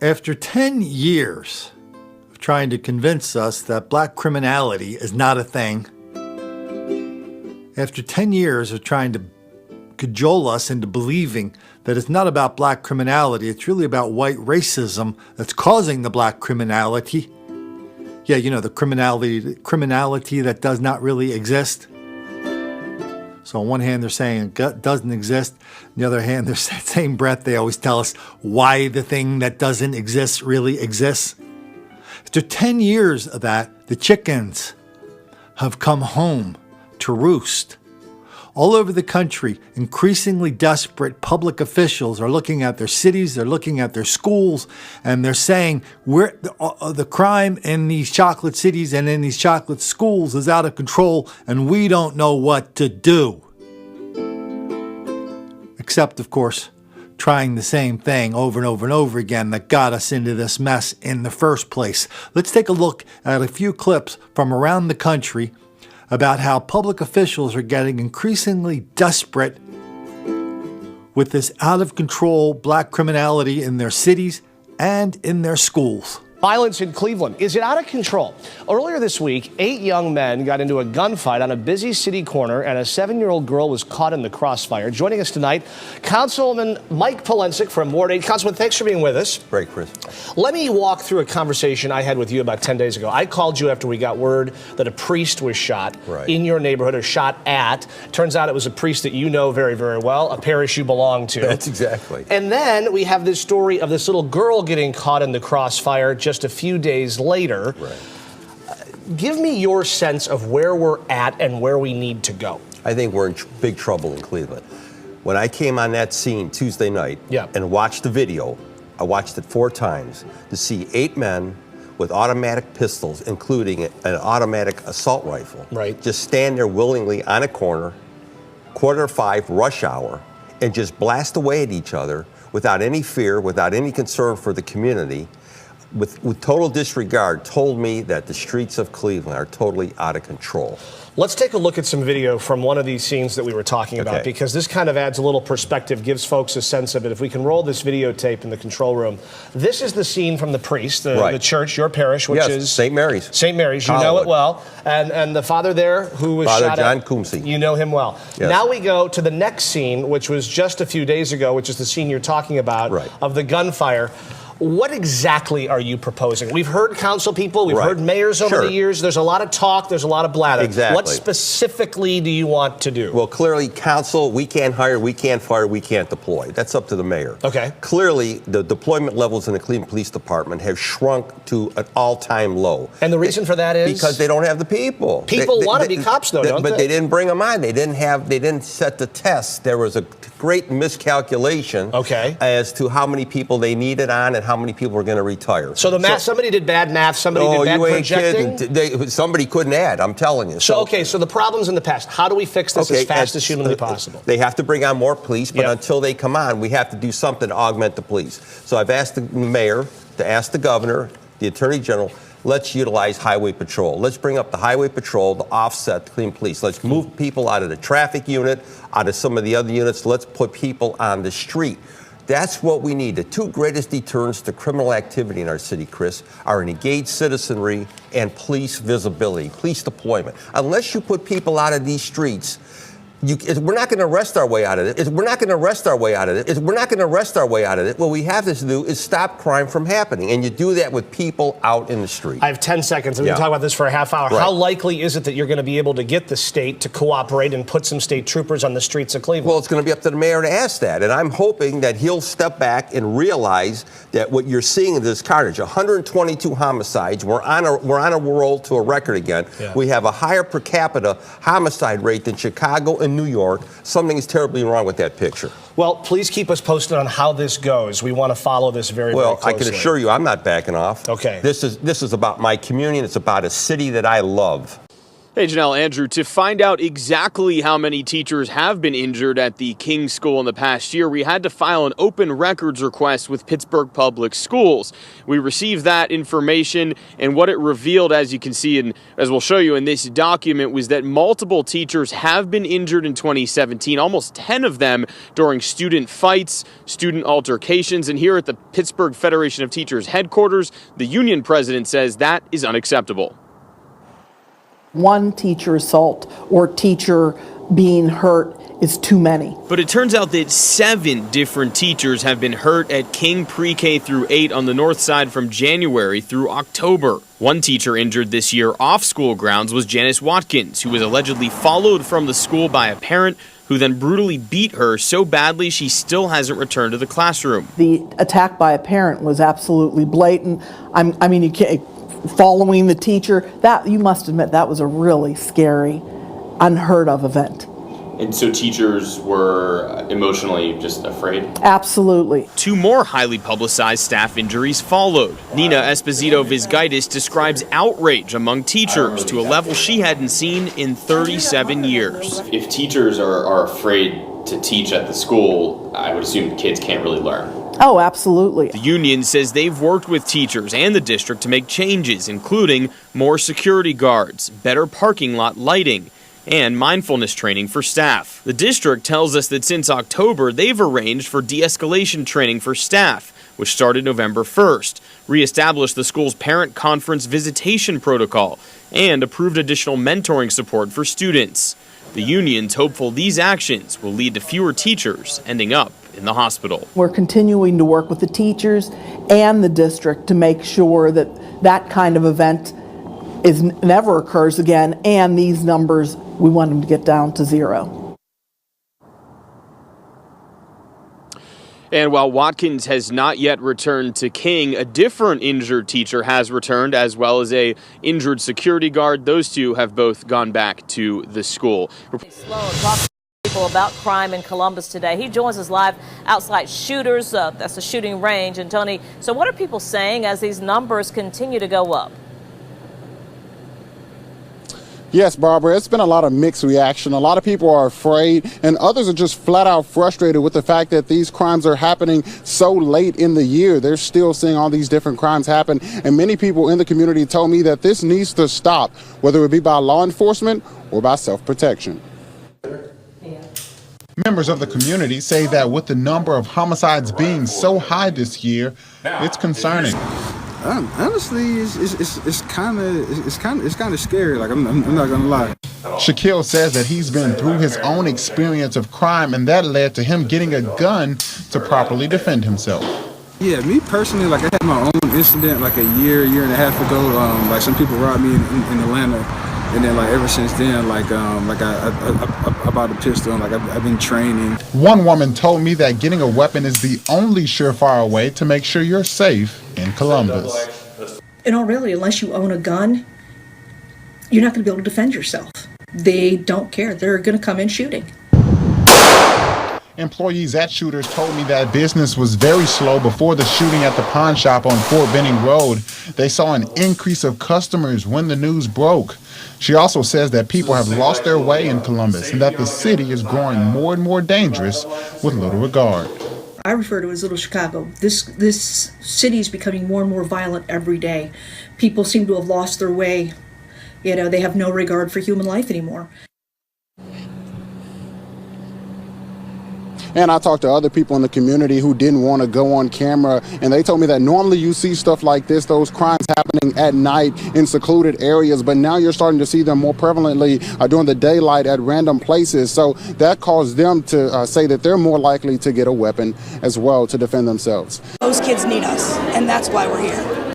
After 10 years of trying to convince us that black criminality is not a thing, after 10 years of trying to cajole us into believing that it's not about black criminality, it's really about white racism that's causing the black criminality. Yeah, you know, the criminality that does not really exist. So on one hand, they're saying it doesn't exist. On the other hand, they're saying, same breath, they always tell us why the thing that doesn't exist really exists. After 10 years of that, the chickens have come home to roost. All over the country, increasingly desperate public officials are looking at their cities, they're looking at their schools, and they're saying the crime in these chocolate cities and in these chocolate schools is out of control, and we don't know what to do. Except, of course, trying the same thing over and over and over again that got us into this mess in the first place. Let's take a look at a few clips from around the country about how public officials are getting increasingly desperate with this out-of-control black criminality in their cities and in their schools. Violence in Cleveland. Is it out of control? Earlier this week, 8 young men got into a gunfight on a busy city corner, and a 7-year-old girl was caught in the crossfire. Joining us tonight, Councilman Mike Polensek from Ward 8. Councilman, thanks for being with us. Great, Chris. Let me walk through a conversation I had with you about 10 days ago. I called you after we got word that a priest was shot in your neighborhood, or shot at. Turns out it was a priest that you know very, very well, a parish you belong to. That's exactly. And then we have this story of this little girl getting caught in the crossfire just a few days later. Give me your sense of where we're at and where we need to go. I think we're in big trouble in Cleveland. When I came on that scene Tuesday night and watched the video, I watched it 4 times to see 8 men with automatic pistols, including an automatic assault rifle, just stand there willingly on a corner, 4:45 rush hour, and just blast away at each other without any fear, without any concern for the community. With total disregard, told me that the streets of Cleveland are totally out of control. Let's take a look at some video from one of these scenes that we were talking about, because this kind of adds a little perspective, gives folks a sense of it. If we can roll this videotape in the control room. This is the scene from the priest, the church, your parish, which is St. Mary's. St. Mary's, you know it well. And the father there who was shot Father John at, Coombsy. you know him well. Yes. Now we go to the next scene, which was just a few days ago, which is the scene you're talking about, of the gunfire. What exactly are you proposing? We've heard council people, we've heard mayors over the years. There's a lot of talk, there's a lot of blather. Exactly. What specifically do you want to do? Well, clearly, council, we can't hire, we can't fire, we can't deploy. That's up to the mayor. Okay. Clearly, the deployment levels in the Cleveland Police Department have shrunk to an all-time low. And the reason for that is? Because they don't have the people. People want to be cops, though, don't they? But they didn't bring them on. They didn't set the test. There was a great miscalculation as to how many people they needed on and how many people were going to retire. So the math, somebody did bad math, somebody did bad projecting? Somebody couldn't add, I'm telling you. So the problems in the past, how do we fix this as fast as humanly possible? They have to bring on more police, but until they come on, we have to do something to augment the police. So I've asked the mayor to ask the governor, the attorney general, let's utilize highway patrol. Let's bring up the highway patrol to offset the Cleveland Police. Let's move people out of the traffic unit, out of some of the other units. Let's put people on the street. That's what we need. The 2 greatest deterrents to criminal activity in our city, Chris, are an engaged citizenry and police visibility, police deployment. Unless you put people out of these streets, we're not going to arrest our way out of it. We're not going to arrest our way out of it. We're not going to arrest our way out of it. What we have to do is stop crime from happening, and you do that with people out in the street. I have 10 seconds. We can talk about this for a half hour. How likely is it that you're going to be able to get the state to cooperate and put some state troopers on the streets of Cleveland? Well, it's going to be up to the mayor to ask that, and I'm hoping that he'll step back and realize that what you're seeing in this carnage, 122 homicides, we're on a roll to a record again. We have a higher per capita homicide rate than Chicago and New York. Something is terribly wrong with that picture. Well, please keep us posted on how this goes. We want to follow this very closely. Well, I can assure you I'm not backing off. Okay. This is about my community, and it's about a city that I love. Hey, Janelle, Andrew, to find out exactly how many teachers have been injured at the King School in the past year, we had to file an open records request with Pittsburgh Public Schools. We received that information, and what it revealed, as you can see, and as we'll show you in this document, was that multiple teachers have been injured in 2017, almost 10 of them during student fights, student altercations. And here at the Pittsburgh Federation of Teachers headquarters, the union president says that is unacceptable. One teacher assault or teacher being hurt is too many. But it turns out that 7 different teachers have been hurt at King Pre-K through 8 on the north side from January through October. One teacher injured this year off school grounds was Janice Watkins, who was allegedly followed from the school by a parent who then brutally beat her so badly she still hasn't returned to the classroom. The attack by a parent was absolutely blatant. I mean, you can't. Following the teacher, that you must admit that was a really scary, unheard of event. And so teachers were emotionally just afraid? Absolutely. 2 more highly publicized staff injuries followed. Nina Esposito-Vizgaitis describes outrage among teachers to a level she hadn't seen in 37 years. If teachers are afraid to teach at the school, I would assume kids can't really learn. Oh, absolutely. The union says they've worked with teachers and the district to make changes, including more security guards, better parking lot lighting, and mindfulness training for staff. The district tells us that since October, they've arranged for de-escalation training for staff, which started November 1st, reestablished the school's parent conference visitation protocol, and approved additional mentoring support for students. The union's hopeful these actions will lead to fewer teachers ending up in the hospital. We're continuing to work with the teachers and the district to make sure that that kind of event never occurs again, and these numbers, we want them to get down to 0. And while Watkins has not yet returned to King, a different injured teacher has returned, as well as a injured security guard. Those 2 have both gone back to the school. People about crime in Columbus today. He joins us live outside Shooters. That's a shooting range. And Tony, so what are people saying as these numbers continue to go up? Yes, Barbara, it's been a lot of mixed reaction. A lot of people are afraid, and others are just flat out frustrated with the fact that these crimes are happening so late in the year. They're still seeing all these different crimes happen, and many people in the community told me that this needs to stop, whether it be by law enforcement or by self-protection. Members of the community say that with the number of homicides being so high this year, it's concerning. Honestly, it's kind of scary. Like I'm not gonna lie. Shaquille says that he's been through his own experience of crime, and that led to him getting a gun to properly defend himself. Yeah, me personally, like I had my own incident like a year and a half ago. Like some people robbed me in Atlanta, and then like ever since then, I bought a pistol. And, like I've been training. One woman told me that getting a weapon is the only surefire way to make sure you're safe in Columbus. In all reality, unless you own a gun, you're not going to be able to defend yourself. They don't care. They're going to come in shooting. Employees at Shooters told me that business was very slow before the shooting at the pawn shop on Fort Benning Road. They saw an increase of customers when the news broke. She also says that people have lost their way in Columbus and that the city is growing more and more dangerous with little regard. I refer to it as Little Chicago. This city is becoming more and more violent every day. People seem to have lost their way. You know, they have no regard for human life anymore. And I talked to other people in the community who didn't want to go on camera, and they told me that normally you see stuff like this, those crimes happening at night in secluded areas, but now you're starting to see them more prevalently during the daylight at random places. So that caused them to say that they're more likely to get a weapon as well to defend themselves. Those kids need us, and that's why we're here.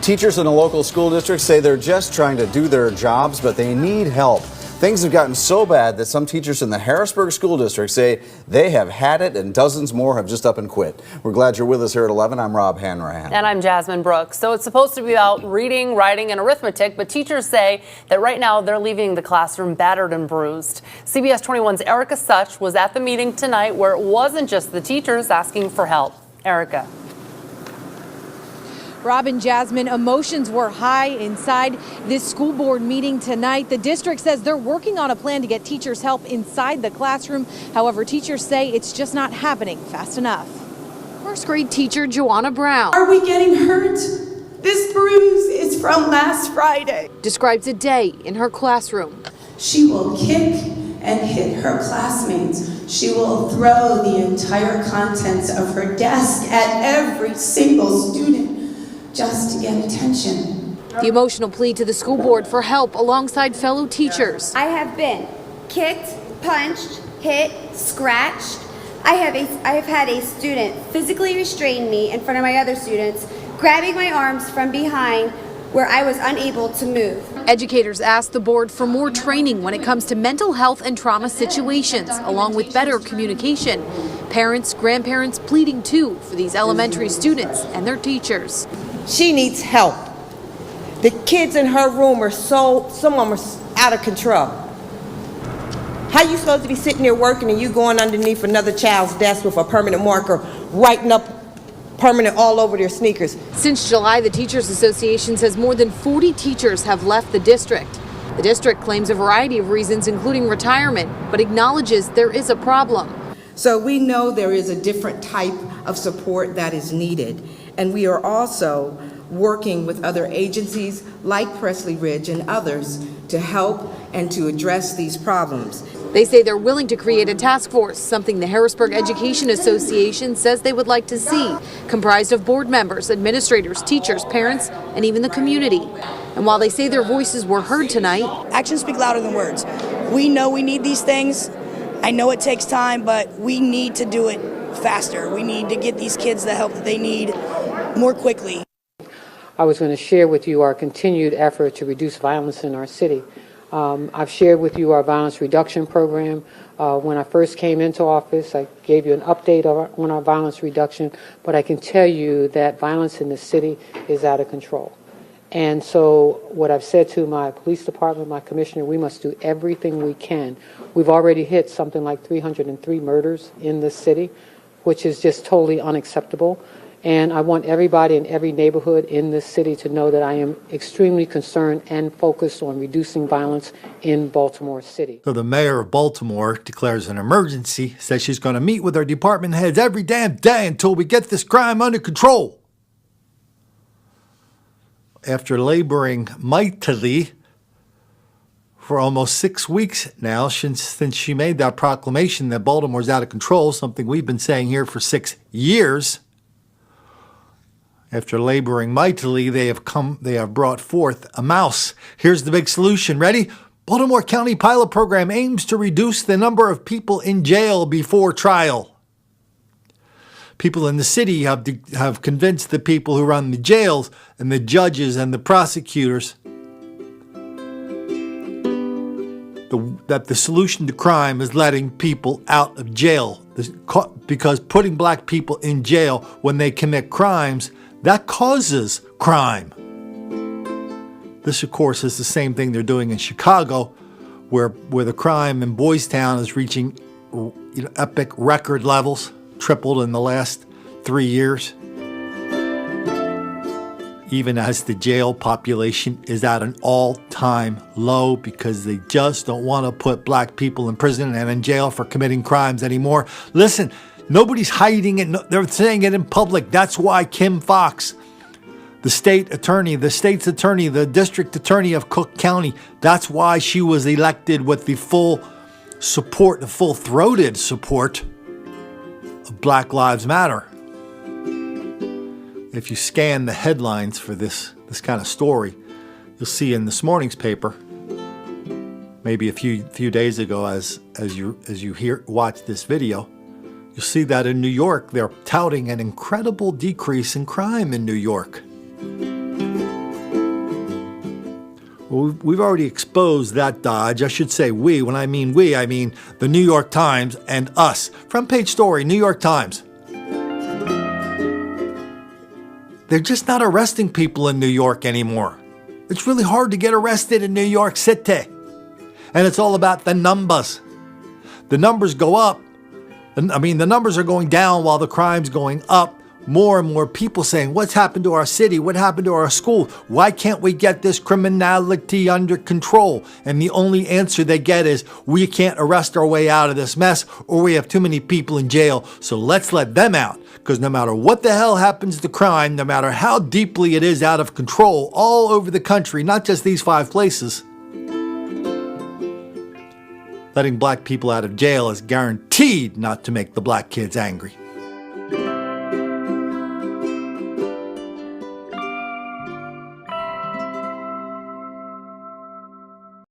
Teachers in a local school district say they're just trying to do their jobs, but they need help. Things have gotten so bad that some teachers in the Harrisburg School District say they have had it, and dozens more have just up and quit. We're glad you're with us here at 11. I'm Rob Hanrahan. And I'm Jasmine Brooks. So it's supposed to be about reading, writing, and arithmetic, but teachers say that right now they're leaving the classroom battered and bruised. CBS 21's Erica Such was at the meeting tonight where it wasn't just the teachers asking for help. Erica. Rob and Jasmine, emotions were high inside this school board meeting tonight. The district says they're working on a plan to get teachers help inside the classroom. However, teachers say it's just not happening fast enough. First grade teacher Joanna Brown. Are we getting hurt? This bruise is from last Friday. Describes a day in her classroom. She will kick and hit her classmates. She will throw the entire contents of her desk at every single student just to get attention. The emotional plea to the school board for help alongside fellow teachers. I have been kicked, punched, hit, scratched. I have had a student physically restrain me in front of my other students, grabbing my arms from behind where I was unable to move. Educators asked the board for more training when it comes to mental health and trauma situations, along with better communication. Parents, grandparents pleading too for these elementary students and their teachers. She needs help. The kids in her room are some of them are out of control. How you supposed to be sitting there working and you going underneath another child's desk with a permanent marker, writing up permanent all over their sneakers? Since July, the Teachers Association says more than 40 teachers have left the district. The district claims a variety of reasons, including retirement, but acknowledges there is a problem. So we know there is a different type of support that is needed. And we are also working with other agencies like Presley Ridge and others to help and to address these problems. They say they're willing to create a task force, something the Harrisburg Education Association says they would like to see, comprised of board members, administrators, teachers, parents, and even the community. And while they say their voices were heard tonight, actions speak louder than words. We know we need these things. I know it takes time, but we need to do it faster. We need to get these kids the help that they need more quickly. I was going to share with you our continued effort to reduce violence in our city. I've shared with you our violence reduction program. When I first came into office, I gave you an update on our violence reduction, but I can tell you that violence in the city is out of control. And so what I've said to my police department, my commissioner, we must do everything we can. We've already hit something like 303 murders in this city, which is just totally unacceptable. And I want everybody in every neighborhood in this city to know that I am extremely concerned and focused on reducing violence in Baltimore City. So the mayor of Baltimore declares an emergency, says she's going to meet with her department heads every damn day until we get this crime under control. After laboring mightily for almost 6 weeks now, since she made that proclamation that Baltimore's out of control, something we've been saying here for 6 years, after laboring mightily, they have brought forth a mouse. Here's the big solution. Ready? Baltimore County pilot program aims to reduce the number of people in jail before trial. People in the city have convinced the people who run the jails and the judges and the prosecutors that the solution to crime is letting people out of jail. Because putting black people in jail when they commit crimes, that causes crime. This, of course, is the same thing they're doing in Chicago, where the crime in Boys Town is reaching epic record levels, tripled in the last 3 years. Even as the jail population is at an all-time low because they just don't want to put black people in prison and in jail for committing crimes anymore. Listen, nobody's hiding it. They're saying it in public. That's why Kim Foxx, the state's attorney, the district attorney of Cook County, that's why she was elected with the full support, the full-throated support of Black Lives Matter. If you scan the headlines for this kind of story, you'll see in this morning's paper, maybe a few days ago, as you watch this video, you'll see that in New York, they're touting an incredible decrease in crime in New York. Well, we've already exposed that dodge. I should say we. When I mean we, I mean the New York Times and us. Front page story, New York Times. They're just not arresting people in New York anymore. It's really hard to get arrested in New York City. And it's all about the numbers. The numbers go up. I mean, the numbers are going down while the crime's going up, more and more people saying, what's happened to our city? What happened to our school? Why can't we get this criminality under control? And the only answer they get is, we can't arrest our way out of this mess, or we have too many people in jail, so let's let them out. Because no matter what the hell happens to crime, no matter how deeply it is out of control all over the country, not just these 5 places, letting black people out of jail is guaranteed not to make the black kids angry.